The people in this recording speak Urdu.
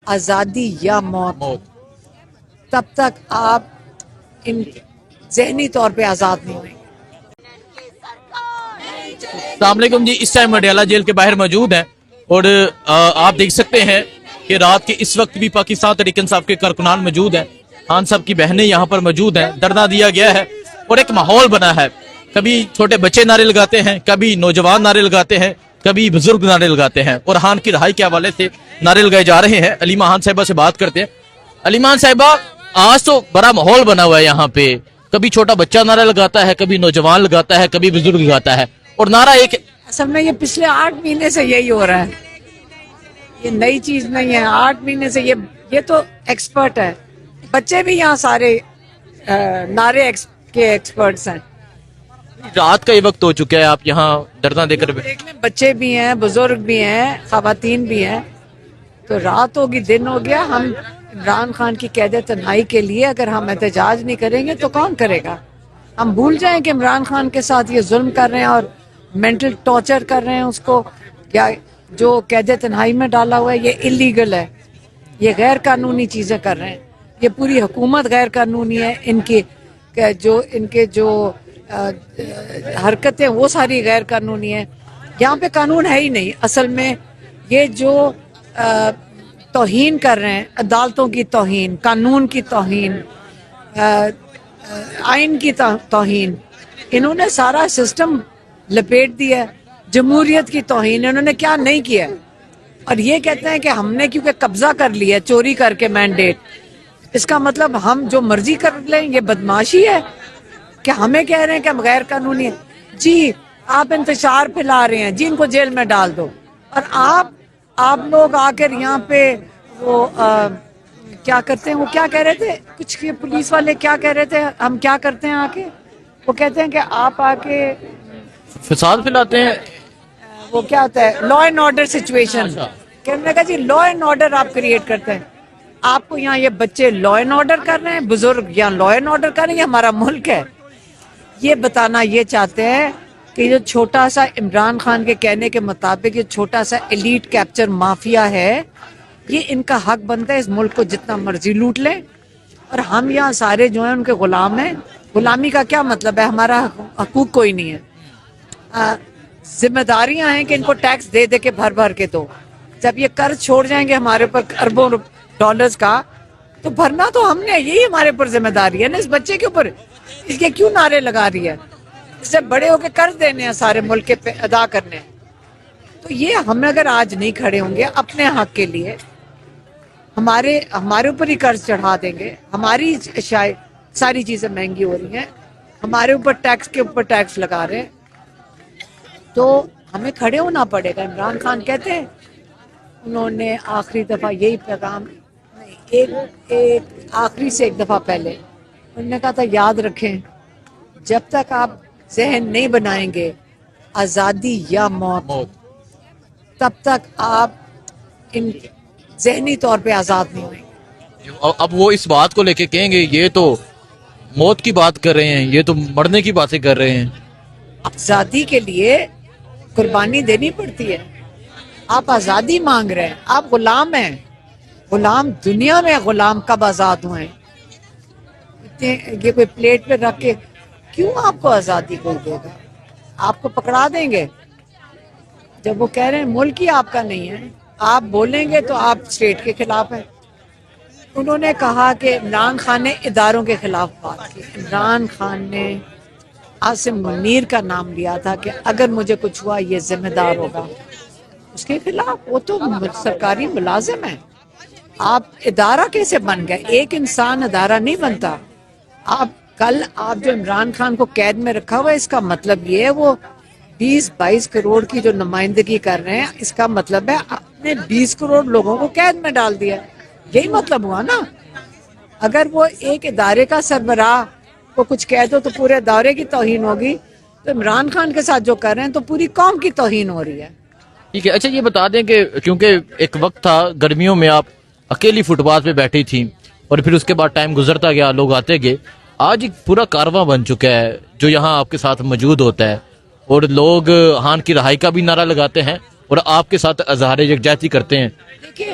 آزادی یا موت، تب تک آپ ذہنی طور پہ آزاد نہیں ہوئیں گے۔ السلام علیکم جی، اس ٹائم اڈیالہ جیل کے باہر موجود ہیں اور آپ دیکھ سکتے ہیں کہ رات کے اس وقت بھی پاکستان تحریک انصاف کے کارکنان موجود ہیں، خان صاحب کی بہنیں یہاں پر موجود ہیں، دھرنا دیا گیا ہے اور ایک ماحول بنا ہے۔ کبھی چھوٹے بچے نعرے لگاتے ہیں، کبھی نوجوان نعرے لگاتے ہیں، کبھی بزرگ نعرے لگاتے ہیں اور خان کی رہائی کے حوالے سے نعرے لگائے جا رہے ہیں۔ علیمہ خان صاحبہ سے بات کرتے ہیں۔ علیمہ خان صاحبہ، آج تو بڑا ماحول بنا ہوا ہے یہاں پہ، کبھی چھوٹا بچہ نعرہ لگاتا ہے، کبھی نوجوان لگاتا ہے، کبھی بزرگ لگاتا ہے اور نعرہ ایک اصل میں یہ پچھلے 8 مہینے سے یہی ہو رہا ہے، یہ نئی چیز نہیں ہے۔ 8 مہینے سے یہ تو ایکسپرٹ ہے، بچے بھی یہاں سارے نعرے کے ایکسپرٹس ہیں۔ رات کا یہ وقت ہو چکا ہے، آپ یہاں دھرنا دے کر دیکھ لیں، بچے بھی ہیں، بزرگ بھی ہیں، خواتین بھی ہیں، تو رات ہوگی دن ہو گیا۔ ہم عمران خان کی قید تنہائی کے لیے اگر ہم احتجاج نہیں کریں گے تو کون کرے گا؟ ہم بھول جائیں کہ عمران خان کے ساتھ یہ ظلم کر رہے ہیں اور مینٹل ٹارچر کر رہے ہیں اس کو، یا جو قید تنہائی میں ڈالا ہوا ہے یہ اللیگل ہے، یہ غیر قانونی چیزیں کر رہے ہیں، یہ پوری حکومت غیر قانونی ہے، ان کے جو حرکتیں وہ ساری غیر قانونی ہیں۔ یہاں پہ قانون ہے ہی نہیں اصل میں۔ یہ جو توہین کر رہے ہیں، عدالتوں کی توہین، قانون کی توہین، آئین کی توہین، انہوں نے سارا سسٹم لپیٹ دیا ہے۔ جمہوریت کی توہین انہوں نے کیا نہیں کیا، اور یہ کہتے ہیں کہ ہم نے کیونکہ قبضہ کر لیا چوری کر کے مینڈیٹ، اس کا مطلب ہم جو مرضی کر لیں، یہ بدماشی ہے کہ ہمیں کہہ رہے ہیں کہ ہم غیر قانونی ہیں۔ جی آپ انتشار پھیلا رہے ہیں، جی ان کو جیل میں ڈال دو، اور آپ لوگ آ کر یہاں پہ وہ کیا کرتے ہیں، وہ کیا کہہ رہے تھے کچھ پولیس والے کیا کہہ رہے تھے، ہم کیا کرتے ہیں آ کے، وہ کہتے ہیں کہ آپ آ کے فساد پھیلاتے ہیں۔ وہ کیا ہوتا ہے لا اینڈ آرڈر سچویشن، کہ انہوں نے کہا جی لا اینڈ آرڈر آپ کریٹ کرتے ہیں۔ آپ کو یہاں یہ بچے لا اینڈ آرڈر کر رہے ہیں، بزرگ یہاں لا اینڈ آرڈر کر رہے ہیں، یہ ہمارا ملک ہے۔ یہ بتانا یہ چاہتے ہیں کہ جو چھوٹا سا عمران خان کے کہنے کے مطابق یہ چھوٹا سا ایلیٹ کیپچر مافیا ہے، یہ ان کا حق بنتا ہے اس ملک کو جتنا مرضی لوٹ لیں، اور ہم یہاں سارے جو ہیں ان کے غلام ہیں۔ غلامی کا کیا مطلب ہے؟ ہمارا حقوق کوئی نہیں ہے، ذمہ داریاں ہیں کہ ان کو ٹیکس دے دے کے بھر کے دو۔ جب یہ قرض چھوڑ جائیں گے ہمارے اوپر اربوں ڈالرز کا، تو بھرنا تو ہم نے، یہی ہمارے اوپر ذمہ داری ہے نا۔ اس بچے کے اوپر اس کے کیوں نعرے لگا رہی ہے؟ اس سے بڑے ہو کے قرض دینے ہیں سارے ملک کے ادا کرنے ہیں۔ تو یہ ہم اگر آج نہیں کھڑے ہوں گے اپنے حق کے لیے، ہمارے اوپر ہی قرض چڑھا دیں گے، ہماری ساری چیزیں مہنگی ہو رہی ہیں، ہمارے اوپر ٹیکس کے اوپر ٹیکس لگا رہے ہیں، تو ہمیں کھڑے ہونا پڑے گا۔ عمران خان کہتے ہیں، انہوں نے آخری دفعہ یہی پیغام، ایک آخری سے ایک دفعہ پہلے انہوں نے کہا تھا یاد رکھیں، جب تک آپ ذہن نہیں بنائیں گے آزادی یا موت، تب تک آپ ذہنی طور پہ آزاد نہیں ہوئیں گے۔ اب وہ اس بات کو لے کے کہیں گے یہ تو موت کی بات کر رہے ہیں، یہ تو مرنے کی باتیں کر رہے ہیں۔ آزادی کے لیے قربانی دینی پڑتی ہے۔ آپ آزادی مانگ رہے ہیں، آپ غلام ہیں، غلام دنیا میں غلام کب آزاد ہوئے؟ یہ کوئی پلیٹ پہ رکھ کے کیوں آپ کو آزادی کوئی دے گا؟ آپ کو پکڑا دیں گے۔ جب وہ کہہ رہے ہیں ملک ہی آپ کا نہیں ہے، آپ بولیں گے تو آپ اسٹیٹ کے خلاف ہیں۔ انہوں نے کہا کہ عمران خان نے اداروں کے خلاف بات کی۔ عمران خان نے عاصم منیر کا نام لیا تھا کہ اگر مجھے کچھ ہوا یہ ذمہ دار ہوگا اس کے خلاف۔ وہ تو سرکاری ملازم ہے، آپ ادارہ کیسے بن گئے؟ ایک انسان ادارہ نہیں بنتا۔ آپ جو عمران خان کو قید میں رکھا ہوا ہے، اس کا مطلب یہ ہے وہ 20-22 کروڑ کی جو نمائندگی کر رہے ہیں، اس کا مطلب ہے آپ نے 20 کروڑ لوگوں کو قید میں ڈال دیا۔ یہی مطلب ہوا نا۔ اگر وہ ایک ادارے کا سربراہ کو کچھ کہہ دو تو پورے ادارے کی توہین ہوگی، تو عمران خان کے ساتھ جو کر رہے ہیں تو پوری قوم کی توہین ہو رہی ہے۔ ٹھیک ہے، اچھا یہ بتا دیں کہ کیونکہ ایک وقت تھا گرمیوں میں آپ اکیلی فٹ پاتھ پہ بیٹھی تھیں اور پھر اس کے بعد ٹائم گزرتا گیا، لوگ آتے گئے، آج ایک پورا کارواں بن چکا ہے جو یہاں آپ کے ساتھ موجود ہوتا ہے، اور لوگ خان کی رہائی کا بھی نعرہ لگاتے ہیں اور آپ کے ساتھ اظہار یکجہتی کرتے ہیں۔ دیکھیں،